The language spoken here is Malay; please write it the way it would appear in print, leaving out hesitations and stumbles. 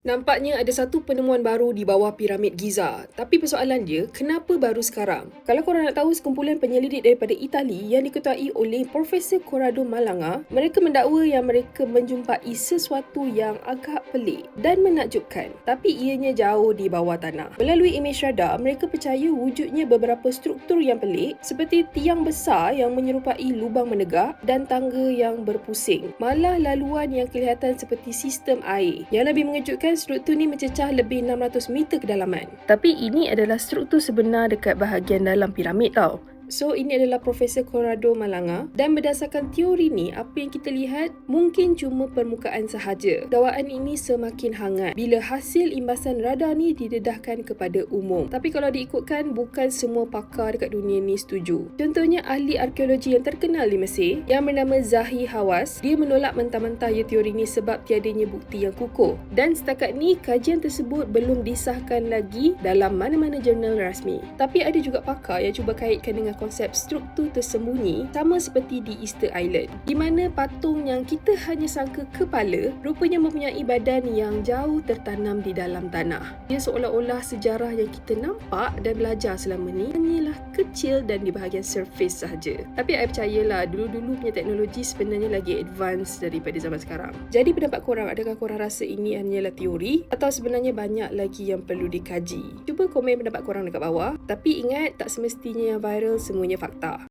Nampaknya ada satu penemuan baru di bawah piramid Giza. Tapi persoalan dia, kenapa baru sekarang? Kalau korang nak tahu, sekumpulan penyelidik daripada Itali yang diketuai oleh Profesor Corrado Malanga, mereka mendakwa yang mereka menjumpai sesuatu yang agak pelik dan menakjubkan, tapi ianya jauh di bawah tanah. Melalui imej radar, mereka percaya wujudnya beberapa struktur yang pelik seperti tiang besar yang menyerupai lubang menegak dan tangga yang berpusing. Malah laluan yang kelihatan seperti sistem air. Yang lebih mengejutkan, struktur ni mencecah lebih 600 meter kedalaman. Tapi ini adalah struktur sebenar dekat bahagian dalam piramid tau. So, ini adalah Profesor Corrado Malanga dan berdasarkan teori ni, apa yang kita lihat mungkin cuma permukaan sahaja. Dakwaan ini semakin hangat bila hasil imbasan radar ni didedahkan kepada umum. Tapi kalau diikutkan, bukan semua pakar dekat dunia ni setuju. Contohnya ahli arkeologi yang terkenal di Mesir yang bernama Zahi Hawass, dia menolak mentah-mentah teori ni sebab tiadanya bukti yang kukuh. Dan setakat ni, kajian tersebut belum disahkan lagi dalam mana-mana jurnal rasmi. Tapi ada juga pakar yang cuba kaitkan dengan konsep struktur tersembunyi sama seperti di Easter Island, di mana patung yang kita hanya sangka kepala rupanya mempunyai badan yang jauh tertanam di dalam tanah. Dia seolah-olah sejarah yang kita nampak dan belajar selama ni hanyalah kecil dan di bahagian surface sahaja. Tapi saya percayalah, dulu-dulu punya teknologi sebenarnya lagi advance daripada zaman sekarang. Jadi pendapat korang, adakah korang rasa ini hanyalah teori atau sebenarnya banyak lagi yang perlu dikaji? Cuba komen pendapat korang dekat bawah. Tapi ingat, tak semestinya yang viral semuanya fakta.